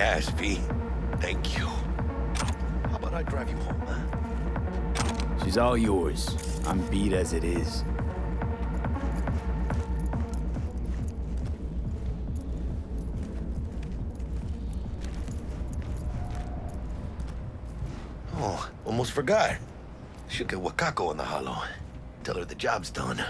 ass, V. Thank you. How about I drive you home, huh? She's all yours. I'm beat as it is. Oh, almost forgot. Should get Wakako on the holo. Tell her the job's done.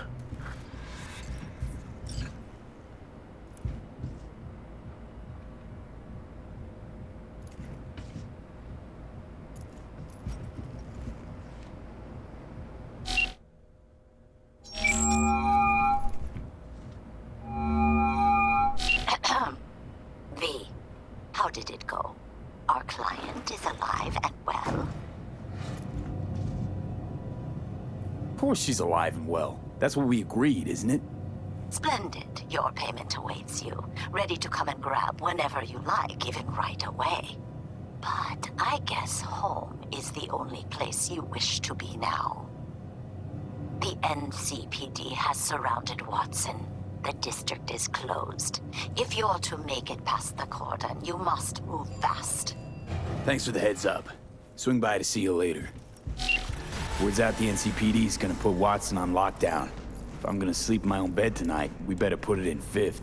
V, how did it go? Our client is alive and well. Of course she's alive and well. That's what we agreed, isn't it? Splendid. Your payment awaits you, ready to come and grab whenever you like, even right away. But I guess home is the only place you wish to be now. The NCPD has surrounded Watson. The district is closed. If you're to make it past the cordon, you must move fast. Thanks for the heads up. Swing by to see you later. Word's out the NCPD's gonna put Watson on lockdown. If I'm gonna sleep in my own bed tonight, we better put it in 5th.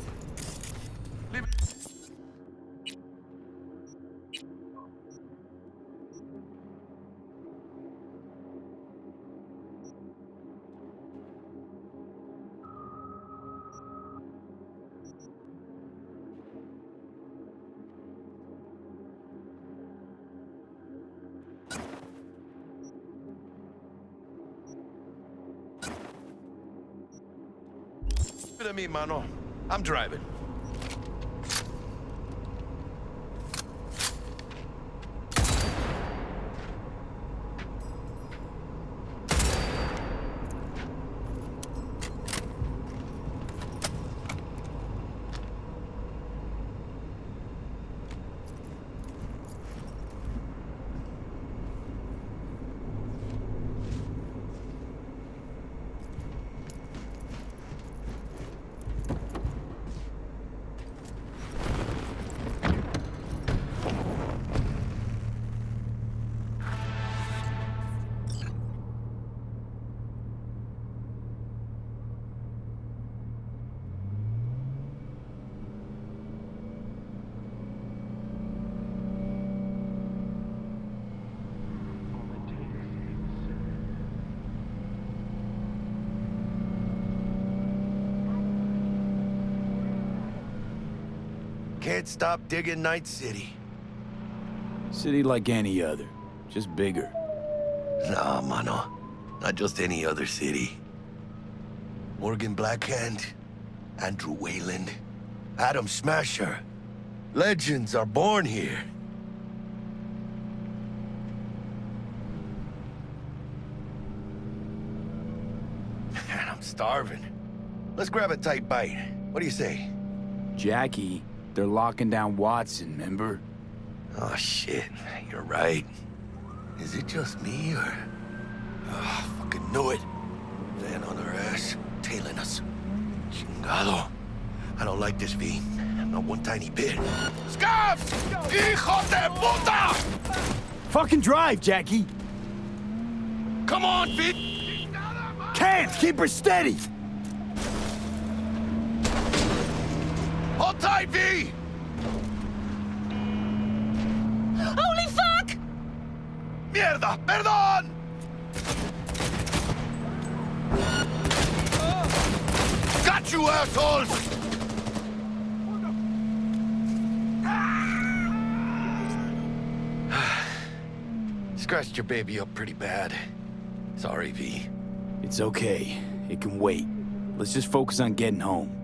To me, mano. I'm driving. Can't stop digging Night City. City like any other, just bigger. Nah, mano. Not just any other city. Morgan Blackhand, Andrew Wayland, Adam Smasher. Legends are born here. Man, I'm starving. Let's grab a tight bite. What do you say? Jackie, they're locking down Watson, remember? Oh, shit. You're right. Is it just me, or... Oh, fucking knew it. Van on our ass, tailing us. Chingado. I don't like this, V. Not one tiny bit. Scabs! Hijo de puta! Fucking drive, Jackie! Come on, V! Can't! Keep her steady! Hold tight, V! Holy fuck! Mierda! Perdón! Got you, assholes! Scratched your baby up pretty bad. Sorry, V. It's okay. It can wait. Let's just focus on getting home.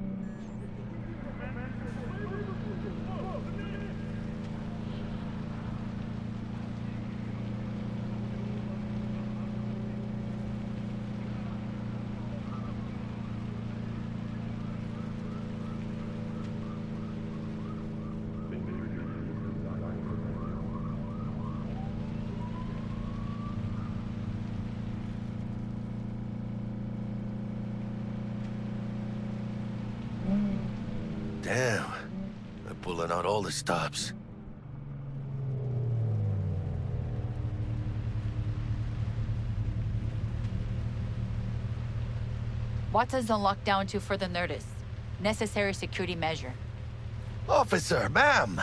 Damn. They're pulling out all the stops. Watson's on lockdown until further notice. Necessary security measure. Officer, ma'am!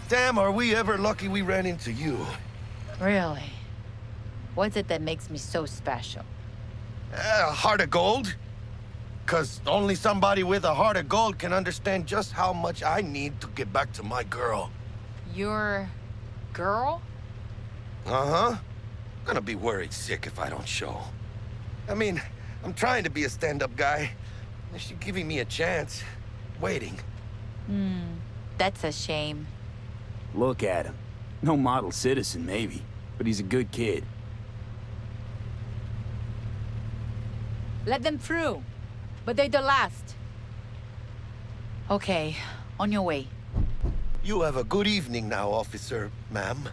Damn, are we ever lucky we ran into you. Really? What's it that makes me so special? A heart of gold? 'Cause only somebody with a heart of gold can understand just how much I need to get back to my girl. Your girl? Uh-huh. Gonna be worried sick if I don't show. I mean, I'm trying to be a stand-up guy. She's giving me a chance. Waiting. That's a shame. Look at him. No model citizen, maybe, but he's a good kid. Let them through. But they're the last. Okay, on your way. You have a good evening now, officer, ma'am.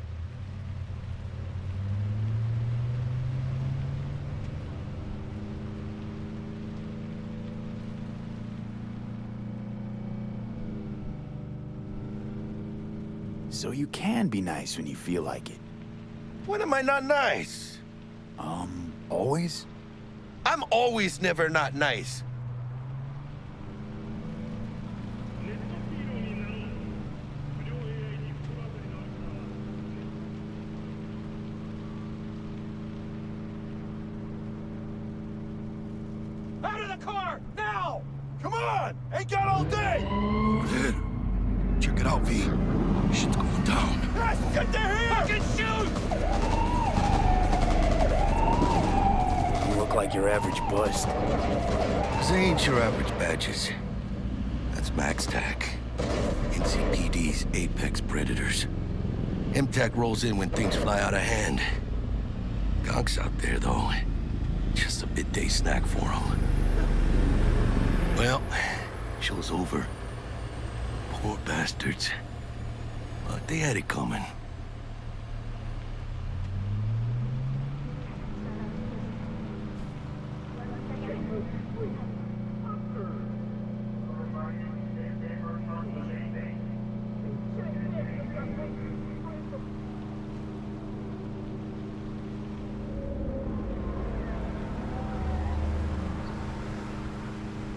So you can be nice when you feel like it. When am I not nice? Always? I'm always never not nice. Out of the car! Now! Come on! Ain't got all day! Dude, check it out, V. Shit's going down. Guys, get there here! Fucking shoot! You look like your average bust. They ain't your average badges. That's Max Tac. NCPD's apex predators. MTAC rolls in when things fly out of hand. Gonks out there, though. Just a midday snack for them. Well, show's over. Poor bastards. But they had it coming.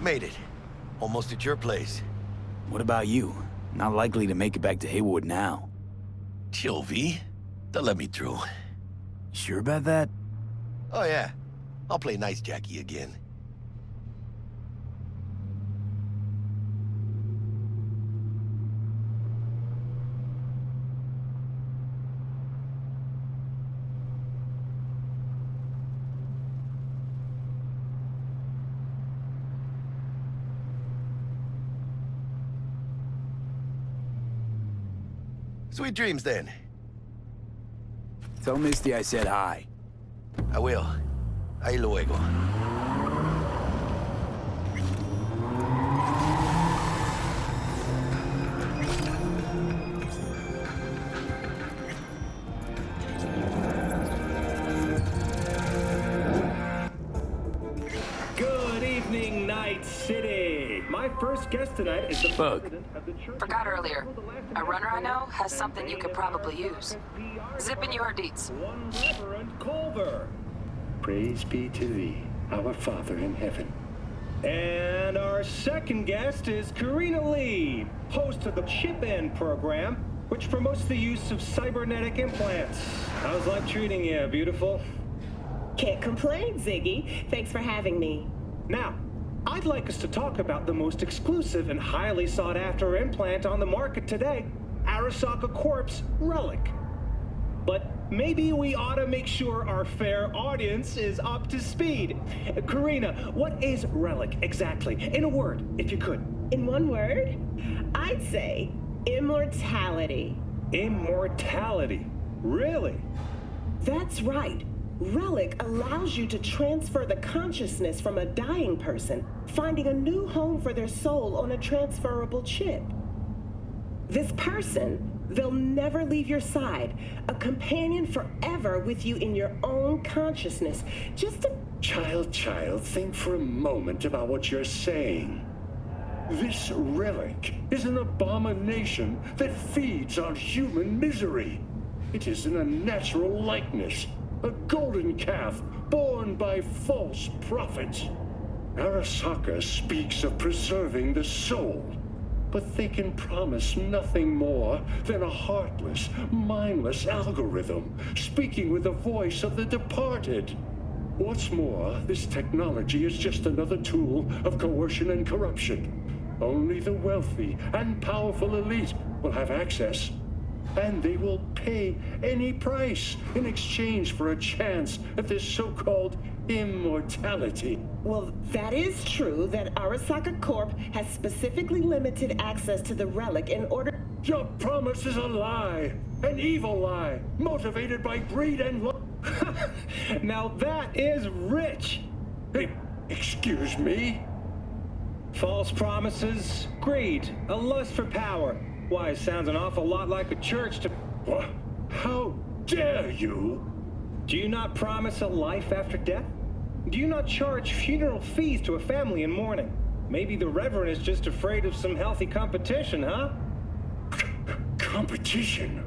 Made it. Almost at your place. What about you? Not likely to make it back to Haywood now. Chill, V. They'll let me through. Sure about that? Oh, yeah. I'll play nice Jackie again. Sweet dreams, then. Tell Misty I said hi. I will. Ahí luego. Good evening, Night City. My first guest tonight is the Bug. president of the church. Forgot earlier. A runner I know has something you could probably use. Zip in your deets. One Reverend Culver. Praise be to thee, our Father in heaven. And our second guest is Karina Lee, host of the Chip In program, which promotes the use of cybernetic implants. How's life treating you, beautiful? Can't complain, Ziggy. Thanks for having me. Now, I'd like us to talk about the most exclusive and highly sought-after implant on the market today, Arasaka Corp's Relic. But maybe we ought to make sure our fair audience is up to speed. Karina, what is Relic exactly? In a word, if you could. In one word, I'd say immortality. Immortality. Really? That's right. Relic allows you to transfer the consciousness from a dying person, finding a new home for their soul on a transferable chip. This person, they'll never leave your side, a companion forever with you in your own consciousness. Just a... Child, think for a moment about what you're saying. This relic is an abomination that feeds on human misery. It is an unnatural likeness, a golden calf born by false prophets. Arasaka speaks of preserving the soul, but they can promise nothing more than a heartless, mindless algorithm speaking with the voice of the departed. What's more, this technology is just another tool of coercion and corruption. Only the wealthy and powerful elite will have access, and they will pay any price in exchange for a chance at this so-called immortality. Well, that is true that Arasaka Corp has specifically limited access to the relic in order... Your promise is a lie, an evil lie, motivated by greed and love. Now that is rich! Hey, excuse me? False promises, greed, a lust for power. Why, it sounds an awful lot like a church to... What? How dare you? Do you not promise a life after death? Do you not charge funeral fees to a family in mourning? Maybe the Reverend is just afraid of some healthy competition, huh? Competition?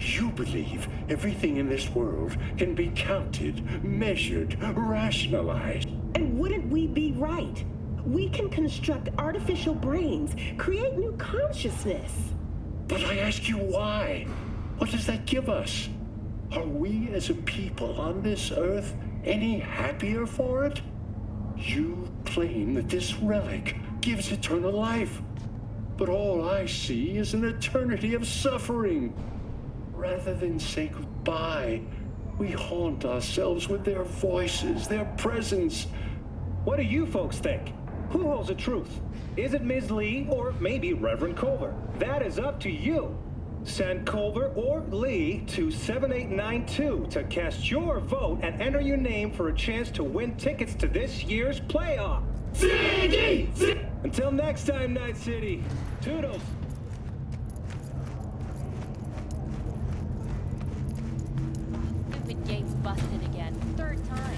You believe everything in this world can be counted, measured, rationalized. And wouldn't we be right? We can construct artificial brains, create new consciousness. But I ask you why? What does that give us? Are we as a people on this earth any happier for it? You claim that this relic gives eternal life, but all I see is an eternity of suffering. Rather than say goodbye, we haunt ourselves with their voices, their presence. What do you folks think? Who holds the truth? Is it Ms. Lee or maybe Reverend Culver? That is up to you. Send Culver or Lee to 7892 to cast your vote and enter your name for a chance to win tickets to this year's playoff. Until next time, Night City. Toodles. Stupid game's busted again. Third time.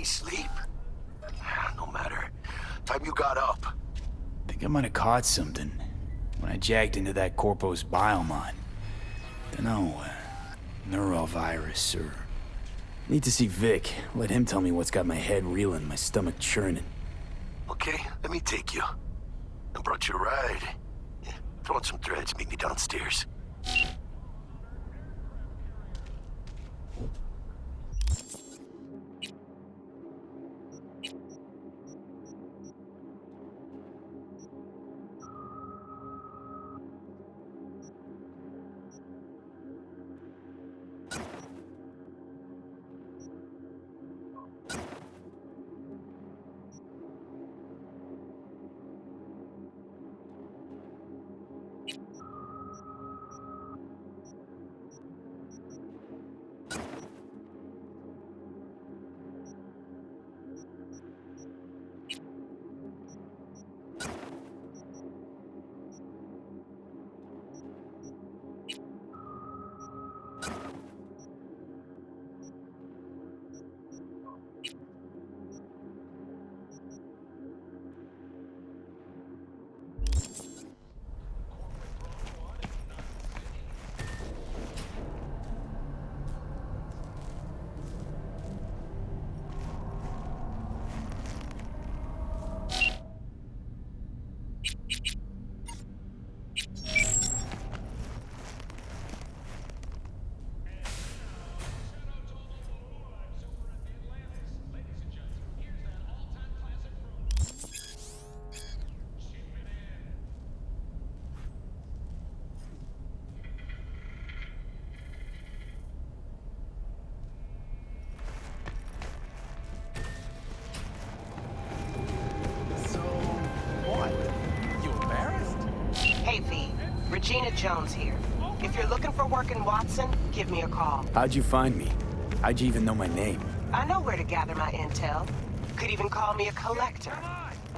sleep? No matter. Time you got up. Think I might have caught something when I jacked into that Corpo's biomon. Dunno, neurovirus or... Need to see Vic. Let him tell me what's got my head reeling, my stomach churning. Okay, let me take you. I brought you a ride. Yeah, throw on some threads, meet me downstairs. Hey, V. Regina Jones here. If you're looking for work in Watson, give me a call. How'd you find me? How'd you even know my name? I know where to gather my intel. Could even call me a collector.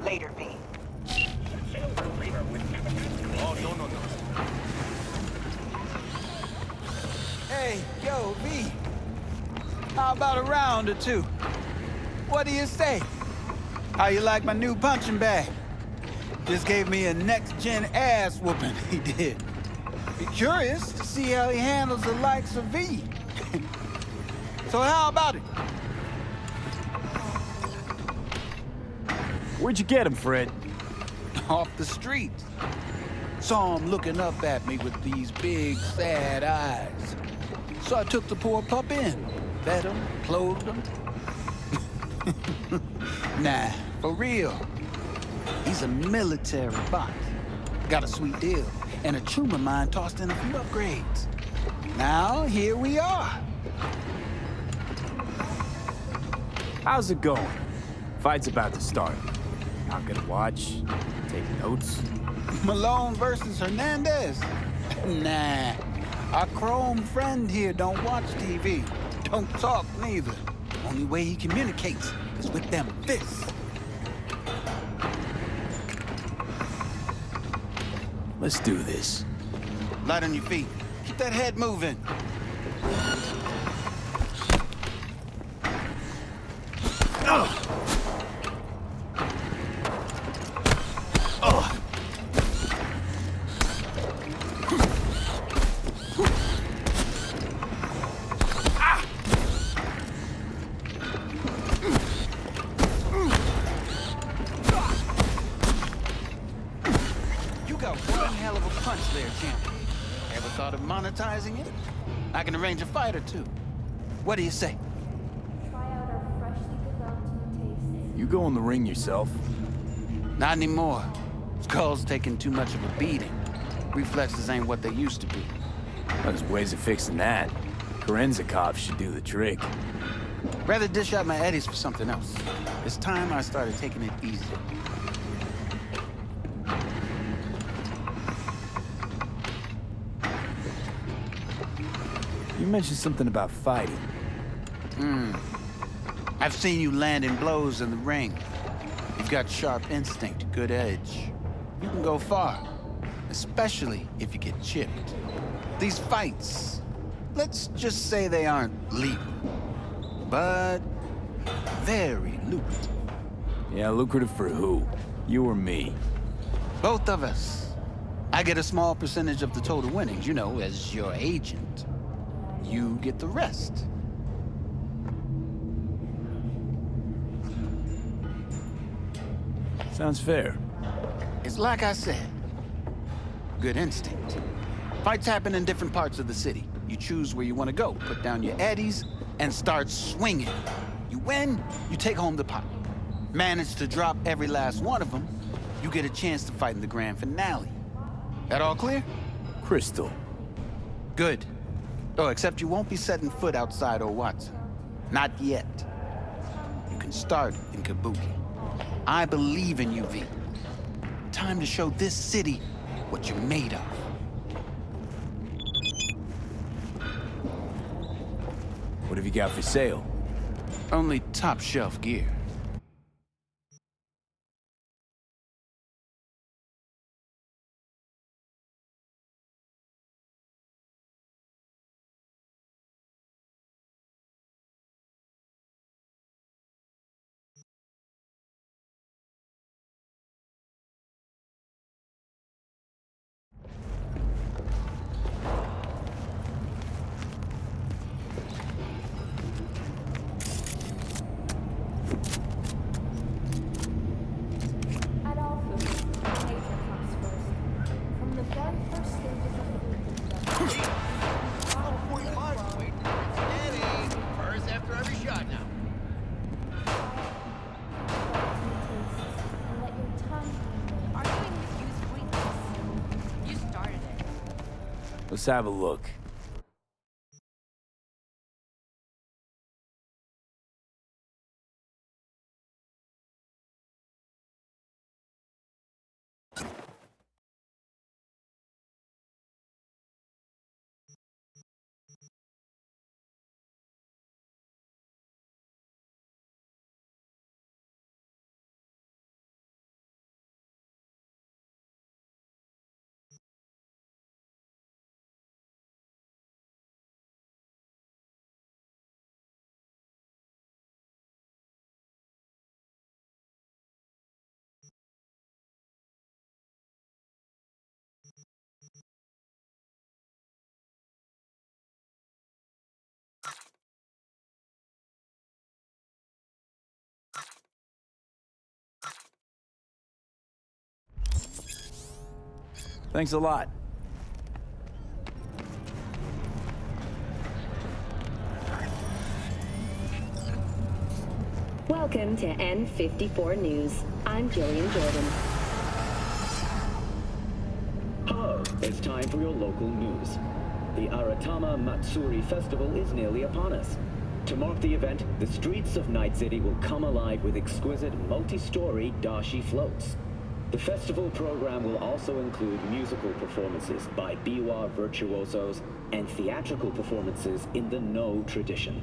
Later, V. Oh, no. Hey, yo, V. How about a round or two? What do you say? How you like my new punching bag? Just gave me a next-gen ass whooping, he did. Be curious to see how he handles the likes of V. So how about it? Where'd you get him, Fred? Off the street. Saw him looking up at me with these big, sad eyes. So I took the poor pup in. Fed him, clothed him. Nah, for real. He's a military bot. Got a sweet deal, and a tumor mine tossed in a few upgrades. Now, here we are. How's it going? Fight's about to start. I'm gonna watch, take notes. Malone versus Hernandez? Nah. Our chrome friend here don't watch TV. Don't talk neither. Only way he communicates is with them fists. Let's do this. Light on your feet. Keep that head moving. Monetizing it? I can arrange a fight or two. What do you say? Try out our freshly developed new taste. You go in the ring yourself? Not anymore. Skull's taking too much of a beating. Reflexes ain't what they used to be. There's ways of fixing that. Korenzikov should do the trick. Rather dish out my eddies for something else. It's time I started taking it easy. You mentioned something about fighting. I've seen you landing blows in the ring. You've got sharp instinct, good edge. You can go far, especially if you get chipped. These fights, let's just say they aren't legal. But Very lucrative. Yeah, lucrative for who? You or me? Both of us. I get a small percentage of the total winnings, you know, as your agent. You get the rest. Sounds fair. It's like I said. Good instinct. Fights happen in different parts of the city. You choose where you want to go, put down your eddies, and start swinging. You win, you take home the pot. Manage to drop every last one of them, you get a chance to fight in the grand finale. That all clear? Crystal. Good. Oh, except you won't be setting foot outside old Watson. Not yet. You can start in Kabuki. I believe in you, V. Time to show this city what you're made of. What have you got for sale? Only top-shelf gear. At all foods, nature comes first. From the very first stages of food production. First after every shot now. And let your tongue handle. Arguing with you's pointless. You started it. Let's have a look. Thanks a lot. Welcome to N54 News. I'm Jillian Jordan. Hello, it's time for your local news. The Aratama Matsuri Festival is nearly upon us. To mark the event, the streets of Night City will come alive with exquisite multi-story dashi floats. The festival program will also include musical performances by biwa virtuosos and theatrical performances in the No tradition.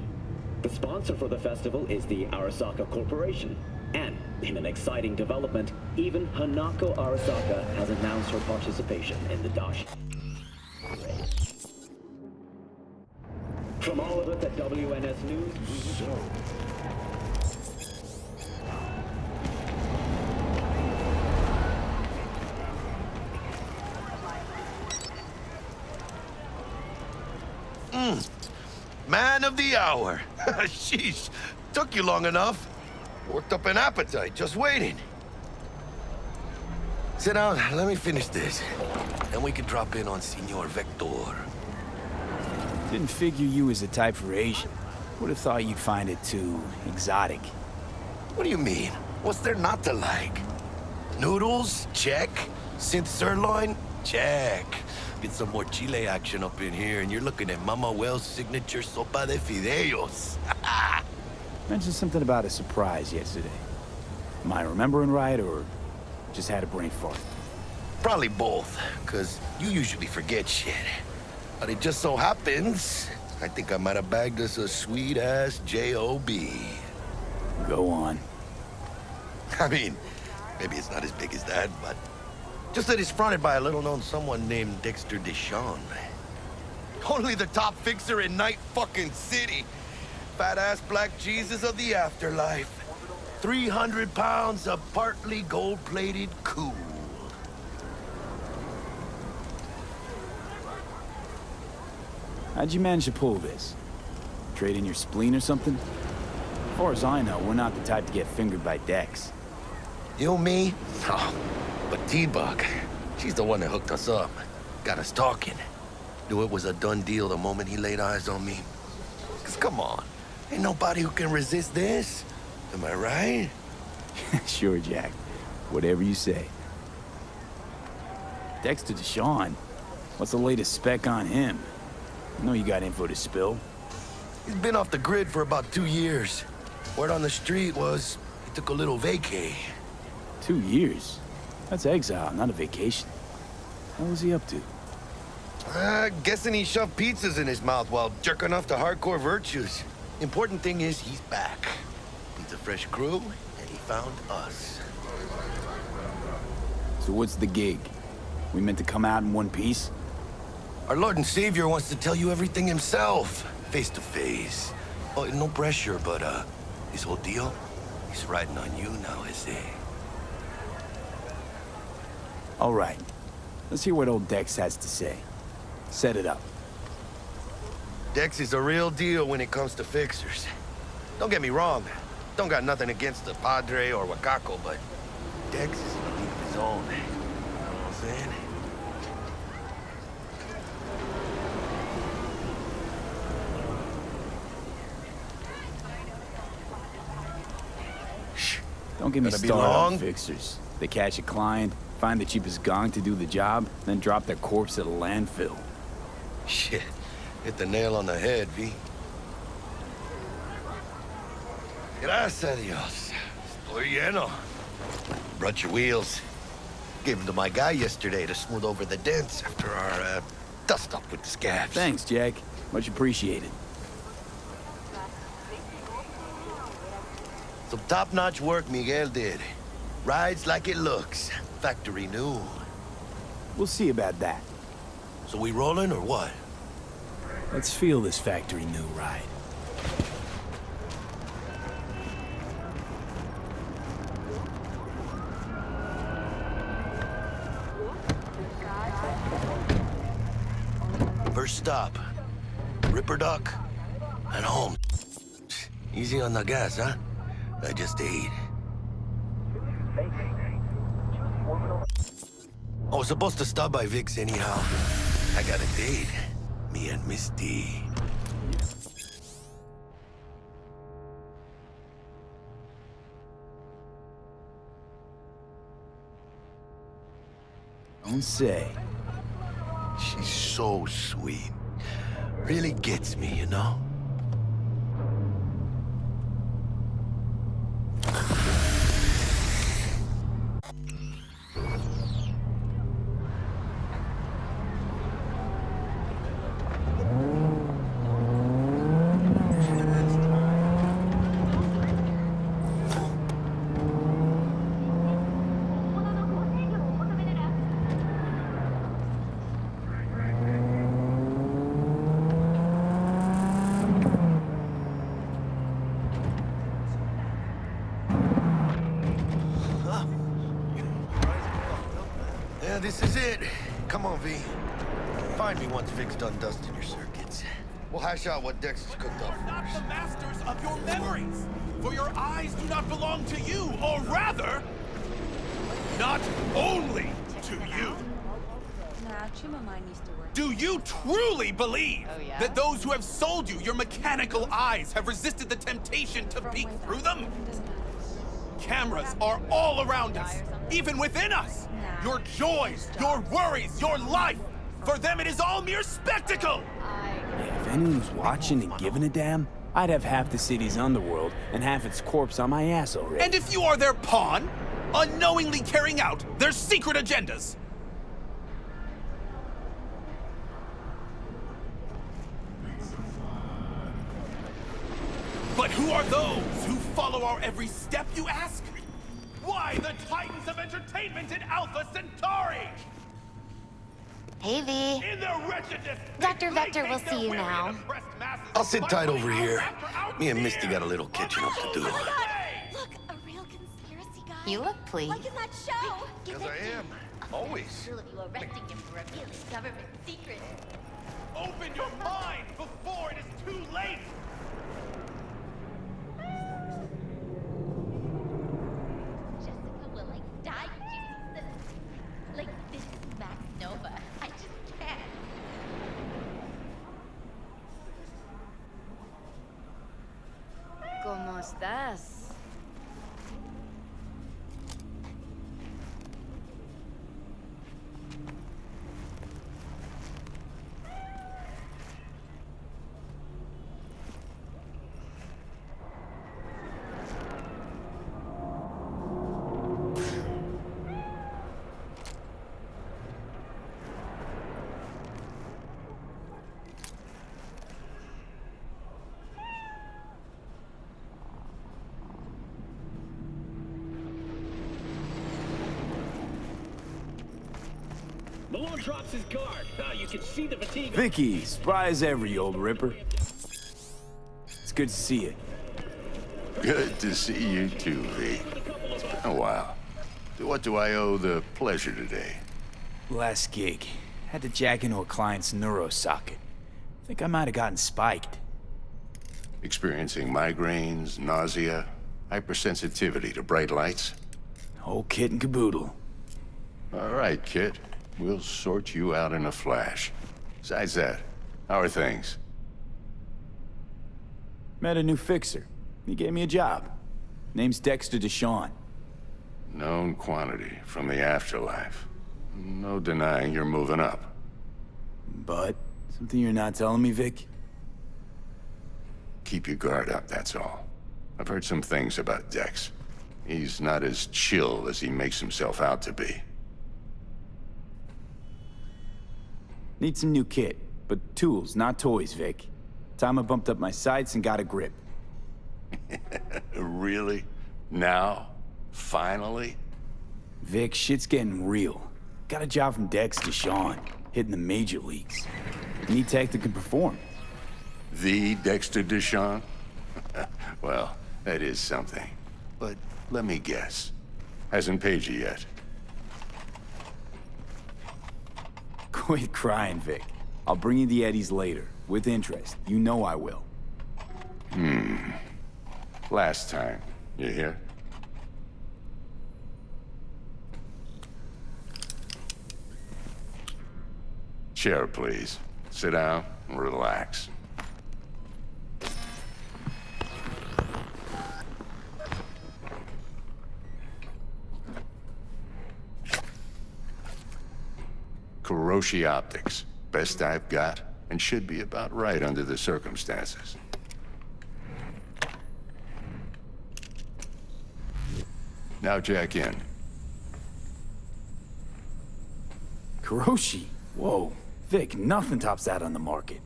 The sponsor for the festival is the Arasaka Corporation. And, in an exciting development, even Hanako Arasaka has announced her participation in the dashi. From all of us at WNS News, Man of the hour. Sheesh. Took you long enough. Worked up an appetite just waiting. Sit down, let me finish this. Then we can drop in on Senor Vector. Didn't figure you was the type for Asian. Would have thought you'd find it too exotic. What do you mean? What's there not to like? Noodles? Check. Synth sirloin? Check. Get some more Chile action up in here, and you're looking at Mama Wells' signature sopa de fideos. Mentioned something about a surprise yesterday. Am I remembering right, or just had a brain fart? Probably both, because you usually forget shit. But it just so happens, I think I might have bagged us a sweet-ass J.O.B. Go on. I mean, maybe it's not as big as that, but just that it's fronted by a little-known someone named Dexter Deshawn. Only the top fixer in Night fucking City. fat-ass black Jesus of the afterlife. 300 pounds of partly gold-plated cool. How'd you manage to pull this? Trade in your spleen or something? As far as I know, we're not the type to get fingered by Dex. You, me? Oh, but T-Bug, she's the one that hooked us up. Got us talking. Knew it was a done deal the moment he laid eyes on me. 'Cause come on, ain't nobody who can resist this. Am I right? Sure, Jack. Whatever you say. Dexter Deshawn. What's the latest spec on him? I know you got info to spill. He's been off the grid for about 2 years. Word on the street was he took a little vacay. 2 years? That's exile, not a vacation. What was he up to? Guessing he shoved pizzas in his mouth while jerking off to hardcore virtues. Important thing is he's back. Needs a fresh crew, and he found us. So what's the gig? We meant to come out in one piece? Our Lord and Savior wants to tell you everything himself, face to face. Oh, no pressure, but his whole deal, he's riding on you now, is he? All right. Let's hear what old Dex has to say. Set it up. Dex is a real deal when it comes to fixers. Don't get me wrong. Don't got nothing against the Padre or Wakako, but Dex is in a league of his own. You know what I'm saying? Don't get me Gonna be started long? on fixers. They catch a client, find the cheapest gong to do the job, then drop their corpse at a landfill. Shit. Hit the nail on the head, V. Gracias a Dios. Estoy lleno. Brought your wheels. Gave them to my guy yesterday to smooth over the dents after our, dust-up with the scabs. Thanks, Jack. Much appreciated. Some top-notch work Miguel did. Rides like it looks. Factory new. We'll see about that. So we rolling or what? Let's feel this factory new ride. First stop. Ripper Duck and home. Easy on the gas, huh? I just ate. I was supposed to stop by Vic's anyhow. I got a date. Me and Miss D. Don't say. She's so sweet. Really gets me, you know? Yeah, this is it. Come on, V. Find me once Vic's done dusting your circuits. We'll hash out what Dex has cooked up Not first. the masters of your memories, for your eyes do not belong to you, or rather, not only to you. Do you truly believe that those who have sold you your mechanical eyes have resisted the temptation to peek through them? Cameras are all around us, even within us. Your joys, your worries, your life. For them, it is all mere spectacle. Yeah, if anyone was watching and giving a damn, I'd have half the city's underworld and half its corpse on my ass already. And if you are their pawn, unknowingly carrying out their secret agendas. But who are those who follow our every step, you ask? Why, the titans of entertainment in Alpha Centauri! Hey, V. Dr. Vector will see you now. I'll sit tight over here. Me and Misty got a little catching up to do. Look, a real conspiracy guy. You look pleased. Like in that show. Because I am. Always. Thrill of you arresting him for revealing government secrets. Open your mind before it is too late! Jessica will like die when she sees this. Like, this is Max Nova. I just can't. ¿Cómo estás? Malone drops his guard. You can see the fatigue. Vicky, spry as ever, you old ripper. It's good to see you. Good to see you too, V. It's been a while. To what do I owe the pleasure today? Last gig. Had to jack into a client's neuro socket. Think I might have gotten spiked. Experiencing migraines, nausea, hypersensitivity to bright lights? Whole kit and caboodle. All right, kid. We'll sort you out in a flash. Besides that, how are things? Met a new fixer. He gave me a job. Name's Dexter Deshawn. Known quantity from the afterlife. No denying you're moving up. But, something you're not telling me, Vic? Keep your guard up, that's all. I've heard some things about Dex. He's not as chill as he makes himself out to be. Need some new kit, but tools, not toys, Vic. Time I bumped up my sights and got a grip. Really? Now? Finally? Vic, shit's getting real. Got a job from Dex Deshawn, hitting the major leagues. Need tech that can perform. The Dexter Deshawn? Well, that is something. But let me guess. Hasn't paid you yet. Quit crying, Vic. I'll bring you the eddies later, with interest. You know I will. Last time. You hear? Chair, please. Sit down and relax. Kuroshi Optics. Best I've got, and should be about right under the circumstances. Now jack in. Kuroshi? Whoa. Vic, nothing tops that on the market.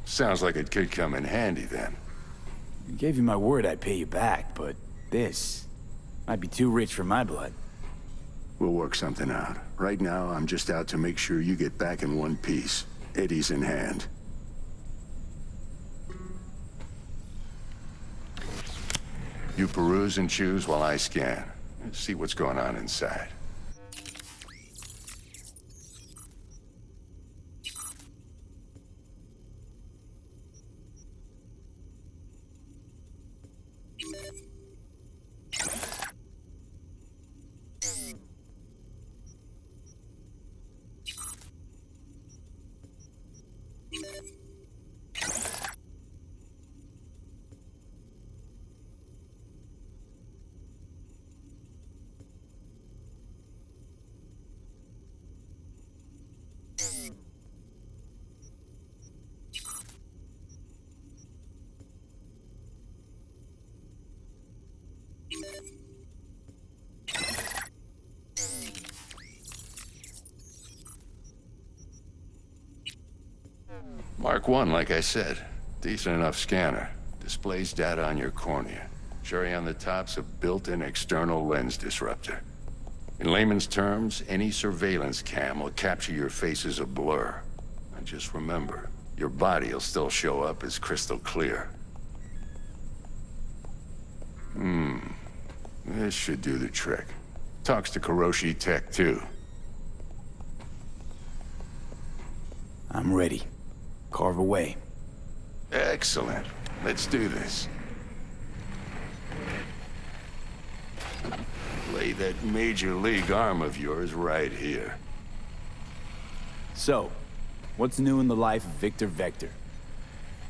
Sounds like it could come in handy then. I gave you my word I'd pay you back, but this might be too rich for my blood. We'll work something out. Right now, I'm just out to make sure you get back in one piece. Eddie's in hand. You peruse and choose while I scan. See what's going on inside. Mark 1, like I said. Decent enough scanner. Displays data on your cornea. Cherry on the top's a built-in external lens disruptor. In layman's terms, any surveillance cam will capture your face as a blur. And just remember, your body will still show up as crystal clear. This should do the trick. Talks to Kuroshi Tech, too. I'm ready. Carve away. Excellent. Let's do this. Lay that major league arm of yours right here. So, what's new in the life of Victor Vector?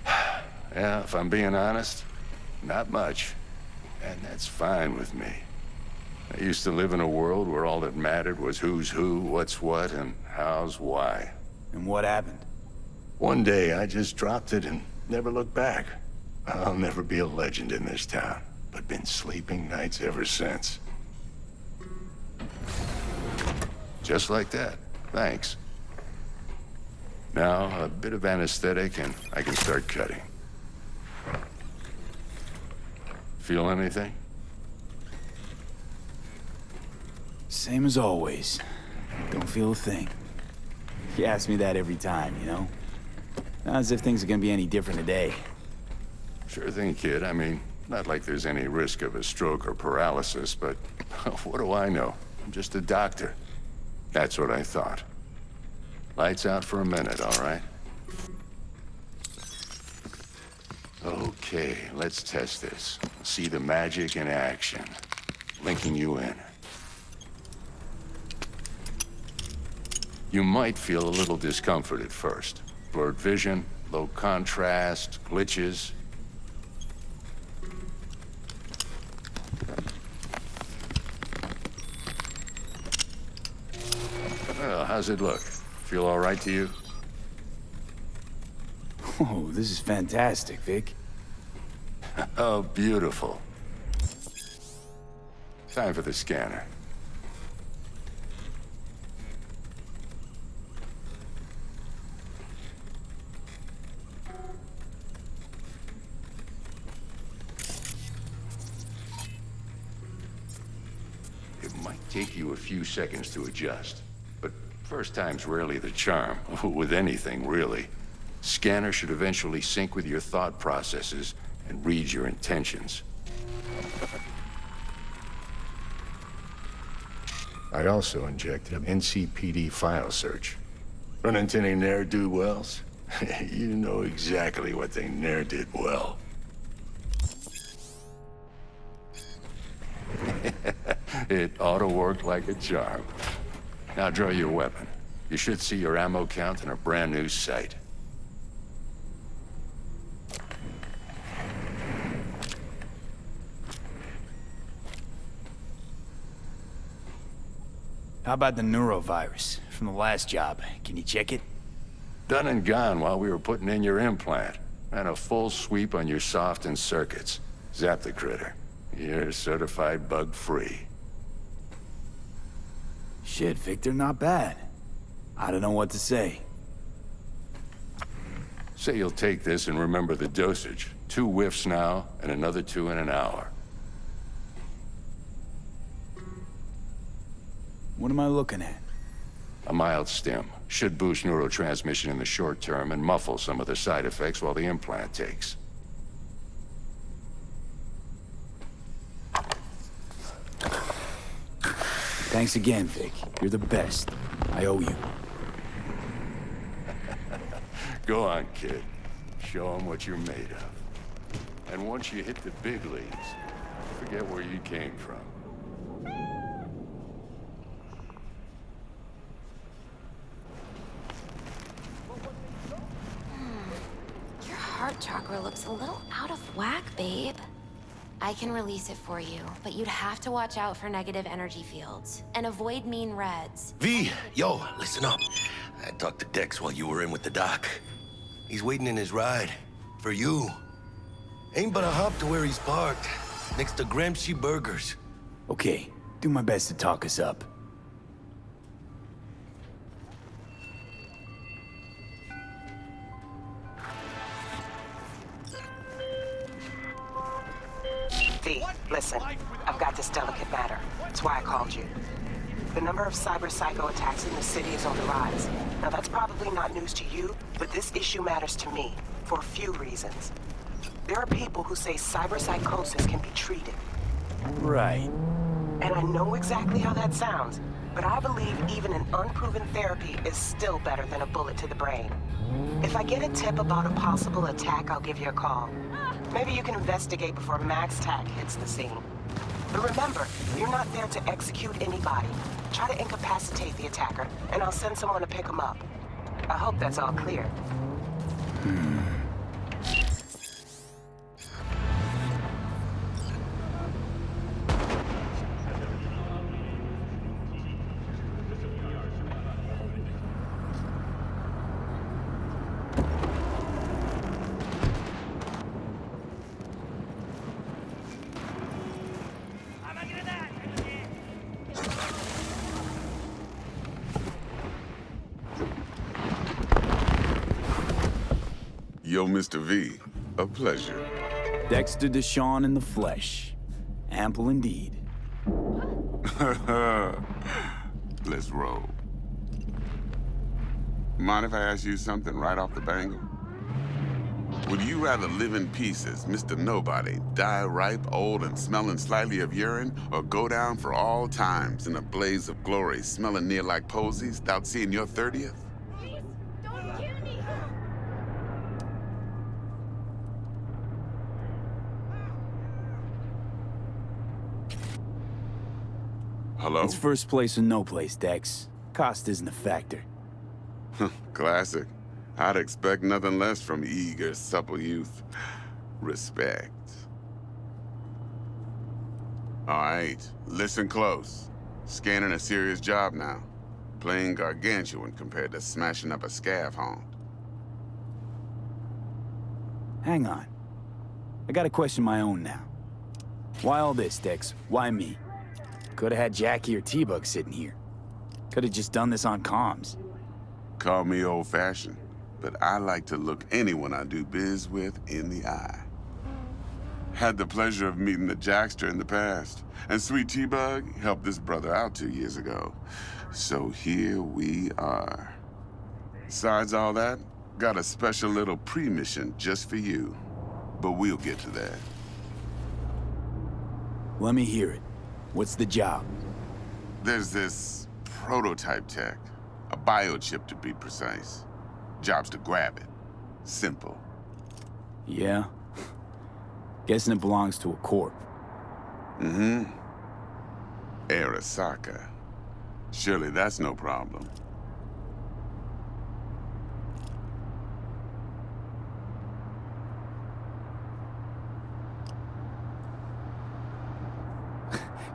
Yeah, if I'm being honest, not much. And that's fine with me. I used to live in a world where all that mattered was who's who, what's what, and how's why. And what happened? One day, I just dropped it and never looked back. I'll never be a legend in this town, but been sleeping nights ever since. Just like that. Thanks. Now, a bit of anesthetic and I can start cutting. Feel anything? Same as always. Don't feel a thing. You ask me that every time, you know? Not as if things are gonna be any different today. Sure thing, kid. I mean, not like there's any risk of a stroke or paralysis, but what do I know? I'm just a doctor. That's what I thought. Lights out for a minute, all right? Okay, let's test this. See the magic in action. Linking you in. You might feel a little discomfort at first. Blurred vision, low contrast, glitches. Well, how's it look? Feel all right to you? Oh, this is fantastic, Vic. Oh, beautiful. Time for the scanner. It might take you a few seconds to adjust, but first time's rarely the charm, with anything, really. Scanner should eventually sync with your thought processes and read your intentions. I also injected an NCPD file search. Run into any ne'er-do-wells? You know exactly what they ne'er did well. It ought to work like a charm. Now draw your weapon. You should see your ammo count in a brand new sight. How about the neurovirus from the last job? Can you check it? Done and gone while we were putting in your implant. And a full sweep on your soft and circuits. Zap the critter. You're certified bug-free. Shit, Victor, not bad. I don't know what to say. Say you'll take this and remember the dosage. 2 whiffs now, and another 2 in an hour. What am I looking at? A mild stim. Should boost neurotransmission in the short term and muffle some of the side effects while the implant takes. Thanks again, Vic. You're the best. I owe you. Go on, kid. Show them what you're made of. And once you hit the big leagues, forget where you came from. Your heart chakra looks a little out of whack, babe. I can release it for you, but you'd have to watch out for negative energy fields and avoid mean reds. V, yo, listen up. I talked to Dex while you were in with the doc. He's waiting in his ride. For you. Ain't but a hop to where he's parked. Next to Gramsci Burgers. Okay, do my best to talk us up. V, listen. I've got this delicate matter. That's why I called you. The number of cyber-psycho attacks in the city is on the rise. Now that's probably not news to you, but this issue matters to me for a few reasons. There are people who say cyberpsychosis can be treated. Right. And I know exactly how that sounds, but I believe even an unproven therapy is still better than a bullet to the brain. If I get a tip about a possible attack, I'll give you a call. Maybe you can investigate before Max Tack hits the scene. But remember, you're not there to execute anybody. Try to incapacitate the attacker, and I'll send someone to pick him up. I hope that's all clear. Yo, Mr. V, a pleasure. Dexter Deshawn in the flesh. Ample indeed. Let's roll. Mind if I ask you something right off the bangle? Would you rather live in pieces, Mr. Nobody, die ripe, old, and smelling slightly of urine, or go down for all times in a blaze of glory, smelling near like posies, without seeing your 30th? Hello? It's first place or no place, Dex. Cost isn't a factor. Classic. I'd expect nothing less from eager, supple youth. Respect. All right, listen close. Scanning a serious job now. Playing gargantuan compared to smashing up a scav haunt. Hang on. I got a question my own now. Why all this, Dex? Why me? Could have had Jackie or T-Bug sitting here. Could have just done this on comms. Call me old-fashioned, but I like to look anyone I do biz with in the eye. Had the pleasure of meeting the Jackster in the past, and sweet T-Bug helped this brother out 2 years ago. So here we are. Besides all that, got a special little pre-mission just for you. But we'll get to that. Let me hear it. What's the job? There's this prototype tech. A biochip, to be precise. Job's to grab it. Simple. Yeah? Guessing it belongs to a corp. Mm-hmm. Arasaka. Surely that's no problem.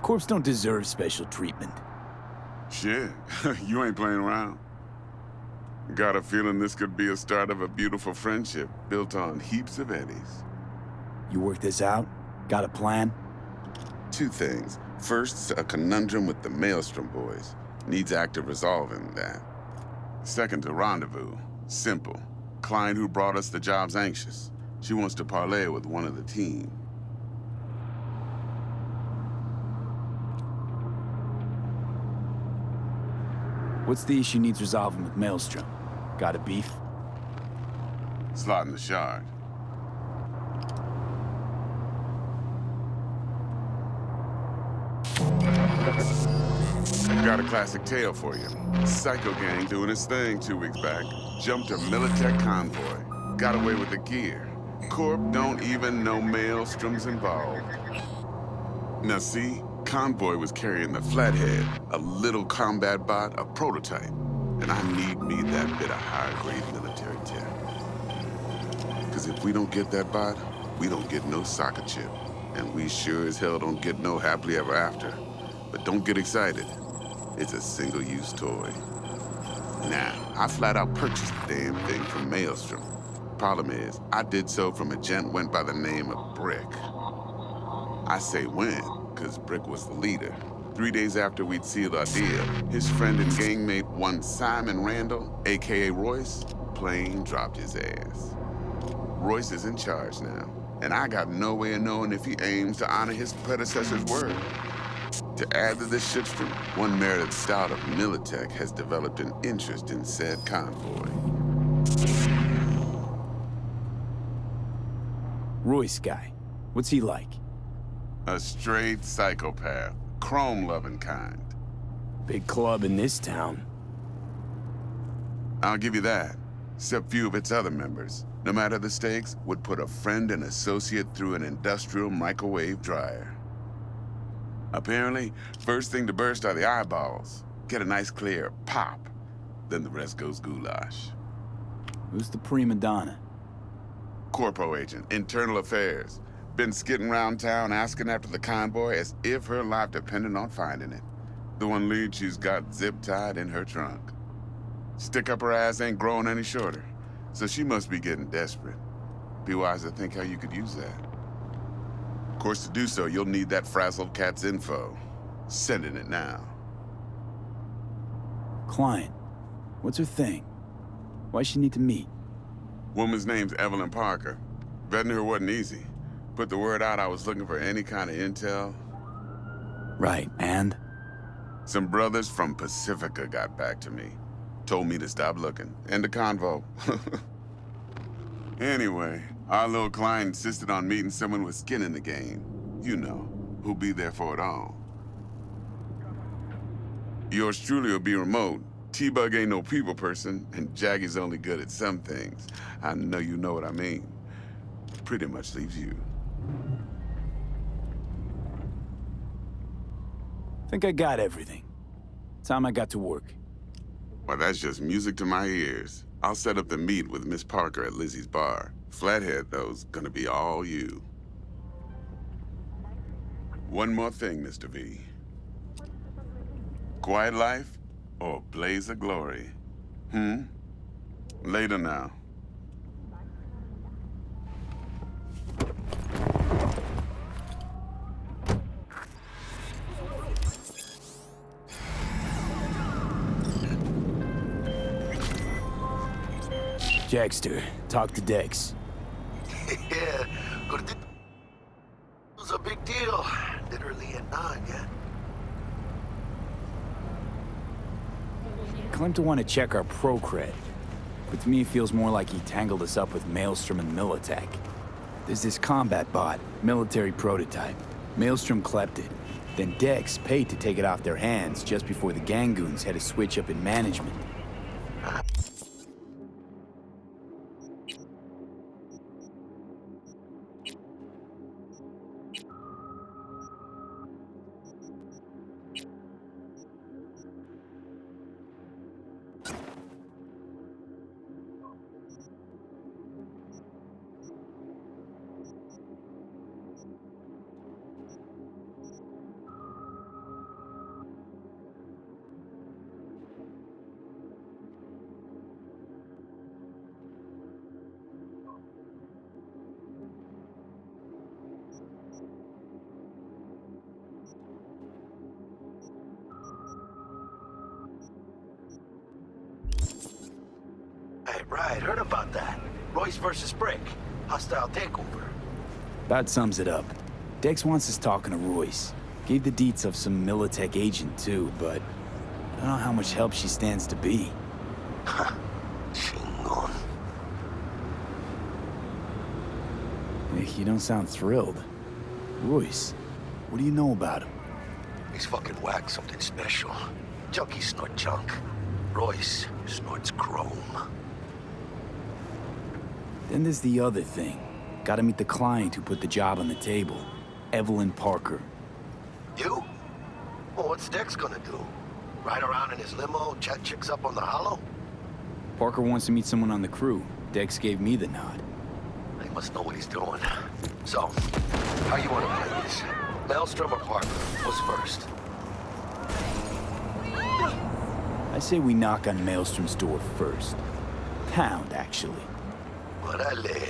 Corps don't deserve special treatment. Shit, you ain't playing around. Got a feeling this could be a start of a beautiful friendship built on heaps of eddies. You work this out? Got a plan? Two things. First, a conundrum with the Maelstrom boys. Needs active resolving that. Second, a rendezvous. Simple. Client who brought us the job's anxious. She wants to parlay with one of the team. What's the issue needs resolving with Maelstrom? Got a beef? Slot in the shard. Got a classic tale for you. Psycho gang doing his thing 2 weeks back. Jumped a Militech convoy. Got away with the gear. Corp don't even know Maelstrom's involved. Now see? Convoy was carrying the Flathead, a little combat bot, a prototype. And I need me that bit of high-grade military tech. Because if we don't get that bot, we don't get no soccer chip. And we sure as hell don't get no happily ever after. But don't get excited. It's a single-use toy. Now, I flat out purchased the damn thing from Maelstrom. Problem is, I did so from a gent went by the name of Brick. I say when, because Brick was the leader. 3 days after we'd sealed our deal, his friend and gangmate, one Simon Randall, a.k.a. Royce, plain dropped his ass. Royce is in charge now, and I got no way of knowing if he aims to honor his predecessor's word. To add to this shitstorm, one Meredith Stout of Militech has developed an interest in said convoy. Royce guy. What's he like? A straight psychopath. Chrome-loving kind. Big club in this town. I'll give you that. Except few of its other members, no matter the stakes, would put a friend and associate through an industrial microwave dryer. Apparently, first thing to burst are the eyeballs. Get a nice clear pop. Then the rest goes goulash. Who's the prima donna? Corpo agent, internal affairs. Been skidding around town asking after the convoy as if her life depended on finding it. The one lead she's got zip-tied in her trunk. Stick up her ass ain't growing any shorter, so she must be getting desperate. Be wise to think how you could use that. Of course, to do so, you'll need that frazzled cat's info. Sending it now. Client. What's her thing? Why's she need to meet? Woman's name's Evelyn Parker. Vetting her wasn't easy. Put the word out I was looking for any kind of intel. Right, and? Some brothers from Pacifica got back to me. Told me to stop looking. End the convo. Anyway, our little client insisted on meeting someone with skin in the game. You know, who'll be there for it all. Yours truly will be remote. T-Bug ain't no people person, and Jaggy's only good at some things. I know you know what I mean. Pretty much leaves you. Think I got everything. Time I got to work. Well, that's just music to my ears. I'll set up the meet with Miss Parker at Lizzie's bar. Flathead, though's gonna be all you. One more thing, Mr. V. Quiet life or blaze of glory? Later now. Jackster, talk to Dex. Yeah, it was a big deal. Literally at 9, yeah? Claimed to want to check our pro cred, but to me it feels more like he tangled us up with Maelstrom and Militech. There's this combat bot, military prototype. Maelstrom clept it. Then Dex paid to take it off their hands just before the Gangoons had a switch up in management. Right, heard about that. Royce versus Brick. Hostile takeover. That sums it up. Dex wants us talking to Royce. Gave the deets of some Militech agent too, but I don't know how much help she stands to be. Chingon. You don't sound thrilled. Royce, what do you know about him? He's fucking whacked something special. Junkies snort junk. Royce snorts chrome. Then there's the other thing. Gotta meet the client who put the job on the table. Evelyn Parker. You? Well, what's Dex gonna do? Ride around in his limo, chat chicks up on the hollow? Parker wants to meet someone on the crew. Dex gave me the nod. He must know what he's doing. So, how you wanna play this? Maelstrom or Parker? What's first? I say we knock on Maelstrom's door first. Pound, actually. Orale.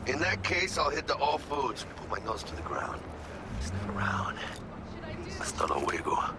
In that case, I'll hit the all foods. Put my nose to the ground. Sniff around. Hasta luego.